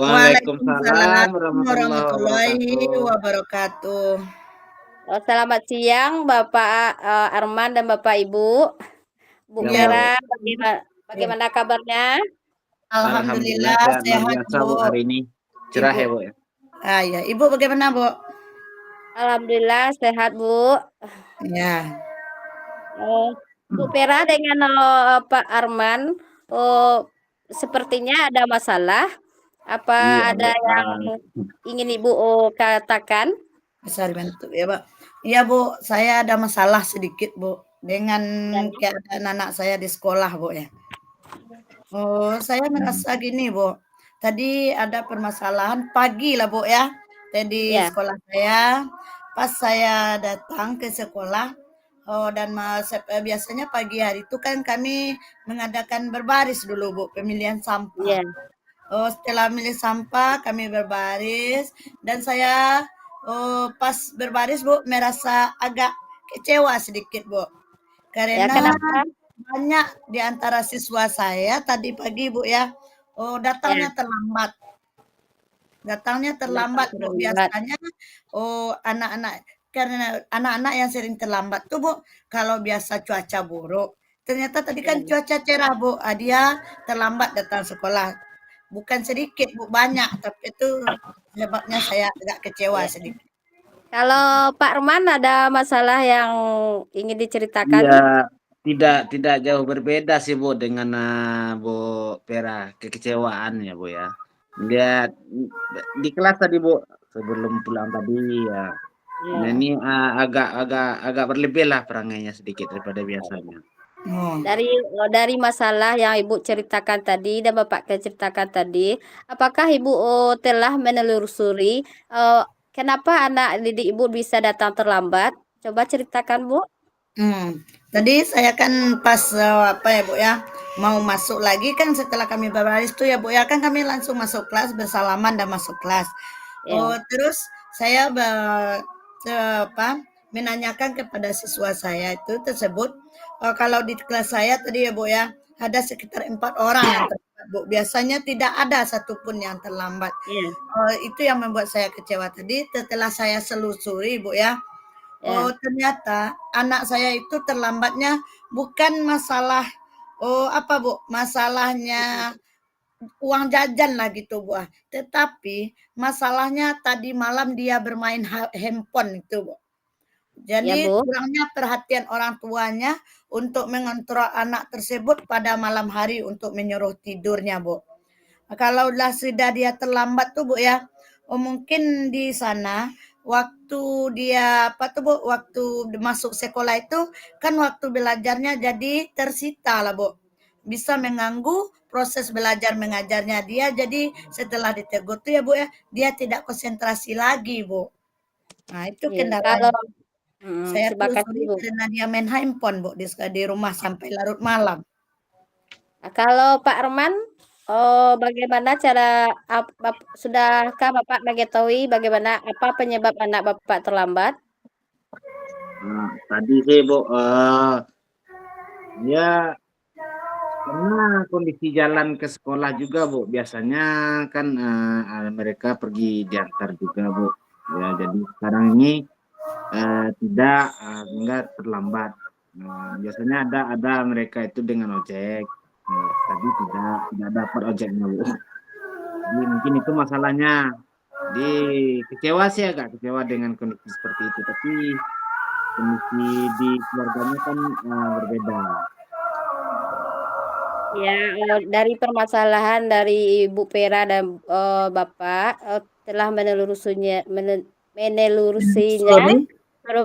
Waalaikumsalam Waalaikumsalam warahmatullahi warahmatullahi wabarakatuh. wabarakatuh. Selamat siang Bapak Arman dan Bapak Ibu. Bu Ya, Iya, Bu. Vera, iya. bagaimana kabarnya? Alhamdulillah Alhamdulillah sehat luar sehat, biasa, Bu. Bu, hari ini. Cerah Ibu ya, Bu, ya? ya. Ibu bagaimana, Bu? Alhamdulillah sehat, Bu. Ya. Bu Vera dengan Pak Arman, sepertinya ada masalah. Apa Iya, Bu. ada yang ingin Ibu katakan? Bisa dibantu ya, Pak. Iya, Bu, saya ada masalah sedikit, Bu, dengan Ya, keadaan anak saya di sekolah, Bu, ya. Saya merasa gini, Bu. Tadi ada permasalahan pagi lah, Bu, ya. Tadi ya, sekolah saya, pas saya datang ke sekolah, dan biasanya pagi hari itu kan kami mengadakan berbaris dulu, Bu, pemilihan sampah. ya, Setelah milih sampah kami berbaris dan saya, pas berbaris, Bu, merasa agak kecewa sedikit, Bu. ya. Karena Kenapa? banyak di antara siswa saya tadi pagi, Bu, ya, Ya, datangnya terlambat. Datangnya datang terlambat, Bu. terlambat. Biasanya, anak-anak karena anak-anak yang sering terlambat tuh, Bu, kalau biasa cuaca buruk, ternyata tadi kan Ya. cuaca cerah, Bu, dia terlambat datang sekolah. Bukan sedikit, Bu, banyak, tapi itu sebabnya saya agak kecewa Ya. sedikit. Kalau Pak Arman ada masalah yang ingin diceritakan? Iya, tidak jauh berbeda sih, Bu, dengan Bu Vera, kekecewaan ya, Bu, ya. Lihat di kelas tadi, Bu, sebelum pulang tadi ya. Nah, Ya. ini agak berlebih lah perangainya sedikit daripada biasanya. Oh, Dari masalah yang Ibu ceritakan tadi dan Bapak ceritakan tadi, apakah Ibu telah menelusuri kenapa anak didik Ibu bisa datang terlambat? Coba ceritakan, Bu. tadi saya kan pas, apa ya, Bu, ya, mau masuk lagi kan setelah kami berbaris tuh ya, Bu, ya, kan kami langsung masuk kelas, bersalaman dan masuk kelas. Ya, Terus saya apa, menanyakan kepada siswa saya itu tersebut, kalau di kelas saya tadi ya, Bu, ya, ada sekitar 4 orang yang terlambat, Bu. Biasanya tidak ada satupun yang terlambat. ya, Itu yang membuat saya kecewa tadi setelah saya selusuri, Bu, ya. ya, Ternyata anak saya itu terlambatnya bukan masalah, apa, Bu, masalahnya uang jajan lah gitu, Bu, tetapi masalahnya tadi malam dia bermain handphone itu, Bu. ya, Jadi Bu. kurangnya perhatian orang tuanya untuk mengontrol anak tersebut pada malam hari untuk menyuruh tidurnya, Bu. Kalau sudah dia terlambat tuh, Bu, ya, mungkin di sana waktu dia apa tuh, Bu, waktu masuk sekolah itu kan waktu belajarnya jadi tersita lah, Bu. Bisa mengganggu proses belajar mengajarnya dia. Jadi setelah ditegur tuh ya, Bu, ya, dia tidak konsentrasi lagi, Bu. Nah, itu Ya, kalau kendalanya. Saya terima kasih, telusuri Bu. karena dia main handphone, Bu, di rumah sampai larut malam. Nah, kalau Pak Arman, bagaimana cara sudahkah Bapak mengetahui bagaimana apa penyebab anak Bapak terlambat? Tadi sih, Bu, ya karena kondisi jalan ke sekolah juga, Bu. Biasanya kan mereka pergi diantar juga, Bu. Ya, jadi sekarang ini tidak enggak terlambat. Biasanya ada mereka itu dengan ojek. Tadi tidak dapat ojeknya, Bu. Jadi mungkin itu masalahnya. Di kecewa sih, agak kecewa dengan kondisi seperti itu, tapi kondisi di keluarganya kan berbeda. Ya, dari permasalahan dari Ibu Vera dan Bapak telah menelurusinya Sorry.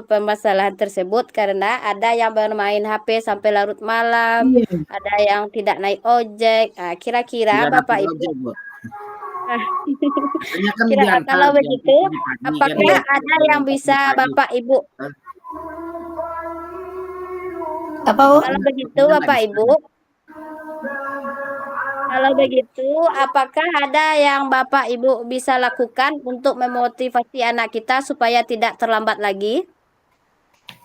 permasalahan tersebut karena ada yang bermain HP sampai larut malam, Iya. ada yang tidak naik ojek. Nah, kira-kira Tidak dapat Bapak Ibu, ojek, Bu. Katanya kan kalau diantar begitu, di pagi kan, apakah Bu. ada yang Diantar di bisa pagi. Bapak Ibu, Hah? Apa, Bu? kalau begitu Maksudnya nggak Bapak di Ibu, sana. kalau begitu, apakah ada yang Bapak Ibu bisa lakukan untuk memotivasi anak kita supaya tidak terlambat lagi?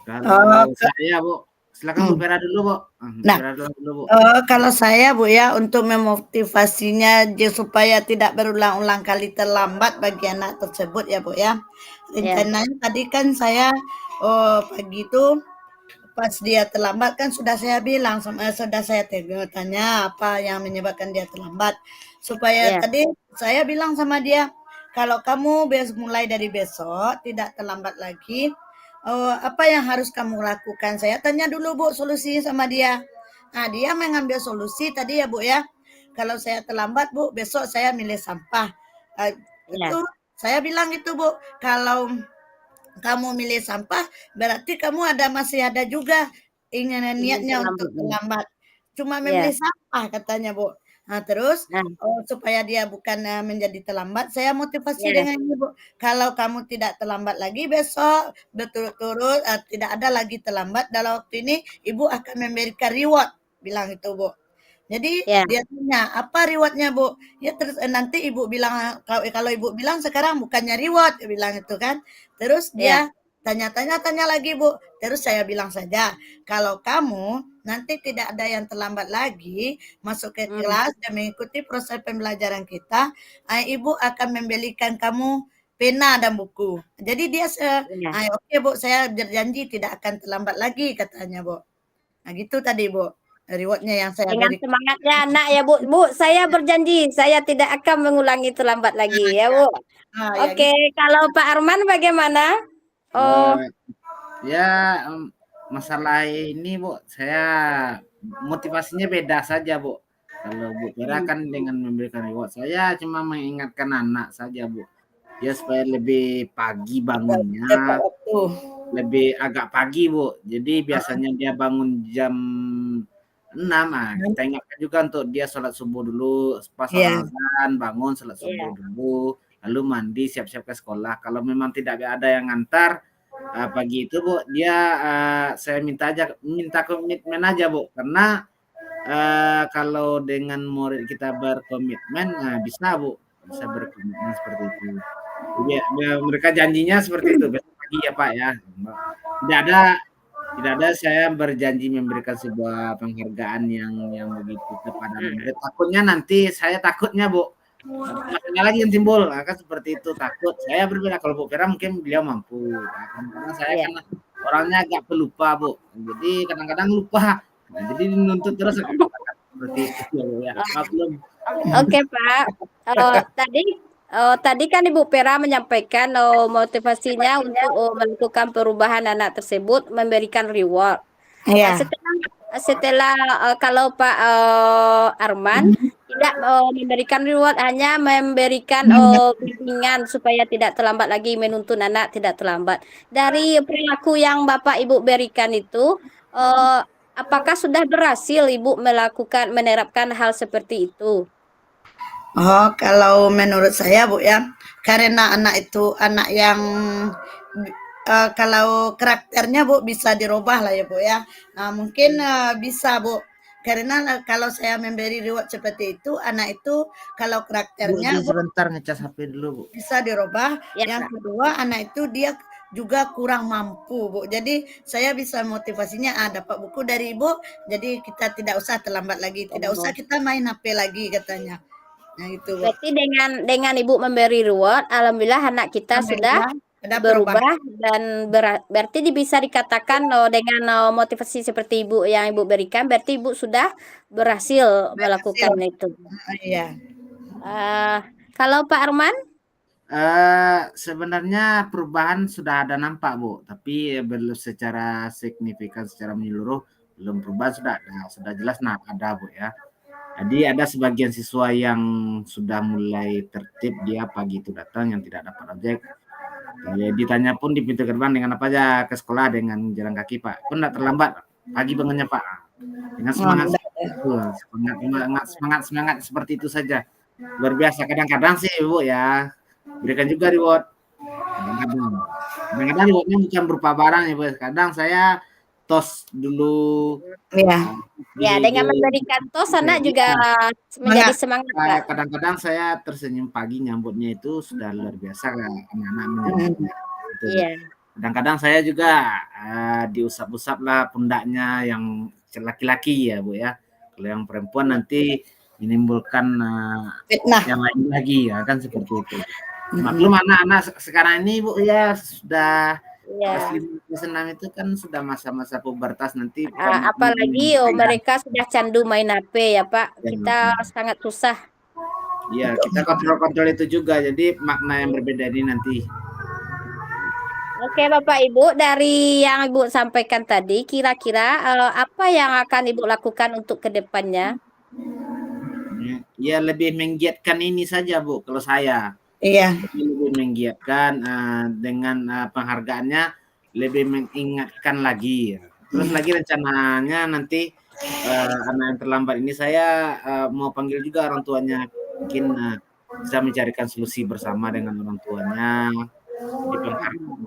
Kalau Oh, saya, Bu, Silakan Bu Hmm. Vera dulu, Bu. Bu Nah, Vera dulu, Bu. kalau saya Bu ya, untuk memotivasinya supaya tidak berulang-ulang kali terlambat bagi anak tersebut ya Bu ya. Ya, Rencananya tadi kan saya pagi itu pas dia terlambat kan sudah saya bilang sudah saya tanya apa yang menyebabkan dia terlambat. Supaya ya, tadi saya bilang sama dia, kalau kamu mulai dari besok tidak terlambat lagi, apa yang harus kamu lakukan? Saya tanya dulu Bu solusinya sama dia. Nah, dia mengambil solusi tadi ya Bu ya. Kalau saya terlambat Bu, besok saya milih sampah. ya, Itu saya bilang gitu Bu, kalau kamu milih sampah, berarti kamu masih ada juga ingin niatnya untuk terlambat. terlambat. Cuma memilih Ya, sampah katanya, Bu. Nah, terus nah, supaya dia bukan menjadi terlambat, saya motivasi ya, dengan ini, Bu. Kalau kamu tidak terlambat lagi besok, berturut-turut tidak ada lagi terlambat dalam waktu ini, Ibu akan memberikan reward, bilang itu, Bu. Jadi ya, dia tanya, "Apa reward-nya, Bu?" Ya terus nanti Ibu bilang kalau Ibu bilang sekarang bukannya reward, dia bilang itu kan. Terus ya, dia tanya lagi, Bu. Terus saya bilang saja, "Kalau kamu nanti tidak ada yang terlambat lagi masuk ke hmm, kelas dan mengikuti proses pembelajaran kita, Ibu akan membelikan kamu pena dan buku." Jadi dia ya. "Oke, Bu, saya berjanji tidak akan terlambat lagi," katanya, Bu. Nah, gitu tadi, Bu, reward-nya yang saya Dengan berikan. semangatnya anak ya Bu. Bu, saya berjanji saya tidak akan mengulangi terlambat lagi ya Bu. Ya Oke, gitu. kalau Pak Arman bagaimana? Oh, Eh, ya masalah ini Bu, saya motivasinya beda saja Bu. Kalau Bu Vera hmm, kan dengan memberikan reward, saya cuma mengingatkan anak saja Bu. Ya supaya lebih pagi Tepat bangunnya, waktu. lebih agak pagi Bu. Jadi Heeh. biasanya dia bangun jam 6, kita ingatkan juga untuk dia sholat subuh dulu, pas Iya. azan bangun sholat subuh iya, dulu, lalu mandi siap-siap ke sekolah. Kalau memang tidak ada yang ngantar pagi itu Bu, dia saya minta komitmen aja Bu, karena kalau dengan murid kita berkomitmen, bisa Bu, bisa berkomitmen seperti itu. Jadi mereka janjinya seperti itu, besok pagi ya Pak ya. Tidak ada tidak ada saya berjanji memberikan sebuah penghargaan yang begitu kepada hmm, murid. Takutnya nanti saya takutnya Bu, masalahnya lagi yang timbul, kan seperti itu takut. Saya berbeda, kalau Bu Vera mungkin beliau mampu, kadang-kadang saya iya. kan orangnya agak pelupa Bu, jadi kadang-kadang lupa. Nah, jadi nuntut terus seperti itu ya Bu ya, maklum. Oke Pak. Tadi tadi kan Ibu Pera menyampaikan motivasinya untuk melakukan perubahan anak tersebut memberikan reward. Nah, Iya. setelah kalau Pak Arman tidak memberikan reward, hanya memberikan bimbingan supaya tidak terlambat lagi, menuntun anak tidak terlambat. Dari perilaku yang Bapak Ibu berikan itu, apakah sudah berhasil Ibu menerapkan hal seperti itu? Oh, kalau menurut saya, Bu, ya, karena anak itu anak yang kalau karakternya, Bu, bisa dirubah lah ya, Bu, ya. Nah, mungkin bisa, Bu. Karena kalau saya memberi reward seperti itu, anak itu kalau Bu, karakternya, izin Bu, sebentar ngecas HP dulu Bu. bisa dirubah. Ya, Yang Kak. kedua, anak itu dia juga kurang mampu, Bu. Jadi saya bisa motivasinya, dapat buku dari Ibu, jadi kita tidak usah terlambat lagi, tidak usah Oh. kita main HP lagi katanya. Nah, itu, Bu. Berarti dengan Ibu memberi reward, alhamdulillah anak kita sudah Alhamdulillah ada perubahan. berubah dan berarti bisa dikatakan dengan motivasi seperti Ibu yang Ibu berikan, berarti Ibu sudah berhasil Berhasil. melakukan itu. Iya. Eh, kalau Pak Arman, Sebenarnya perubahan sudah ada nampak Bu, tapi belum secara signifikan, secara menyeluruh belum perubahan sudah jelas ada Bu ya. Jadi ada sebagian siswa yang sudah mulai tertib, dia pagi itu datang yang tidak dapat ojek. Ditanya pun di pintu gerbang dengan apa aja ke sekolah dengan jalan kaki Pak. Pun tidak terlambat pagi bangunnya Pak. Dengan Oh, semangat udah. itu, semangat seperti itu saja. Luar biasa. Kadang-kadang sih Bu ya, berikan juga reward. Kadang-kadang rewardnya bukan berupa barang ya Bu. Kadang saya tos dulu. Iya. ya dengan memberikan tos anak juga menjadi Semangat. semangat, Pak. Kadang-kadang saya tersenyum pagi nyambutnya itu sudah luar biasa kan, anak-anak Mm. menyambutnya. Itu, Bu. Iya. kadang-kadang saya juga diusap-usap lah pundaknya yang laki-laki ya Bu ya. Kalau yang perempuan nanti menimbulkan Fitnah. yang lain lagi ya kan seperti itu. Mm-mm. Maklum anak-anak sekarang ini Bu ya sudah kelas Ya. 5 kelas 6 itu kan sudah masa-masa pubertas nanti bukan Apalagi mereka sudah candu main HP ya Pak. Ya. Kita sangat susah. Iya, kita kontrol-kontrol itu juga. Jadi makna yang berbeda ini nanti. Oke Bapak Ibu, dari yang Ibu sampaikan tadi, kira-kira apa yang akan Ibu lakukan untuk kedepannya? Ya lebih menggiatkan ini saja Bu, kalau saya. Iya. Lebih menggiatkan dengan penghargaannya lebih mengingatkan lagi. Terus lagi rencananya nanti anak yang terlambat ini saya mau panggil juga orang tuanya, mungkin bisa mencarikan solusi bersama dengan orang tuanya.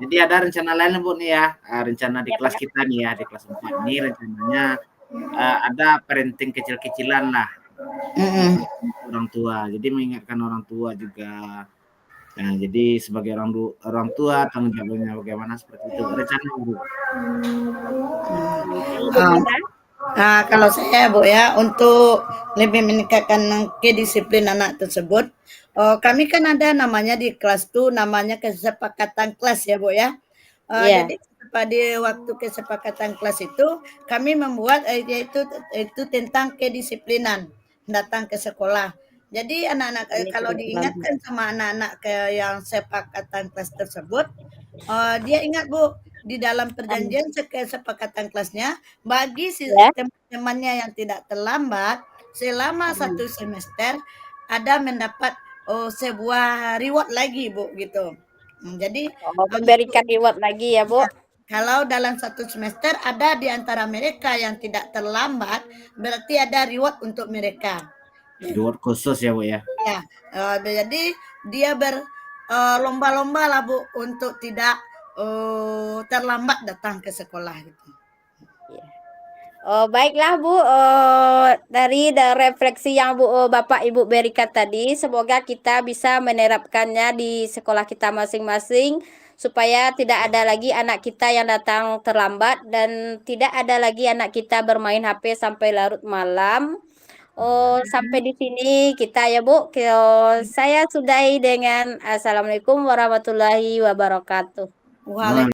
Jadi ada rencana lain Bu nih ya, rencana di Ya, kelas Pak. kita nih ya, di kelas 4 ini rencananya ada parenting kecil-kecilan lah. Orang tua, jadi mengingatkan orang tua juga. Nah, jadi sebagai orang tua tanggung jawabnya bagaimana seperti itu rencana Bu. Kalau saya Bu ya, untuk lebih meningkatkan kedisiplin anak tersebut, kami kan ada namanya di kelas tuh namanya kesepakatan kelas ya Bu ya. Iya. Jadi pada waktu kesepakatan kelas itu kami membuat itu tentang kedisiplinan datang ke sekolah. Jadi anak-anak kalau diingatkan sama anak-anak yang sepakatan kelas tersebut, dia ingat Bu di dalam perjanjian kesepakatan kelasnya bagi Ya. teman-temannya yang tidak terlambat selama 1 semester ada mendapat sebuah reward lagi Bu gitu. Jadi Memberikan reward lagi ya Bu. kalau dalam 1 semester ada di antara mereka yang tidak terlambat, berarti ada reward untuk mereka. Reward khusus ya Bu ya. Ya, jadi dia berlomba-lomba lah Bu untuk tidak terlambat datang ke sekolah gitu. Baiklah Bu, dari refleksi yang Bapak Ibu berikan tadi, semoga kita bisa menerapkannya di sekolah kita masing-masing supaya tidak ada lagi anak kita yang datang terlambat dan tidak ada lagi anak kita bermain HP sampai larut malam. Sampai di sini kita ya Bu. Saya sudahi dengan Assalamualaikum warahmatullahi wabarakatuh. Waalaikumsalam.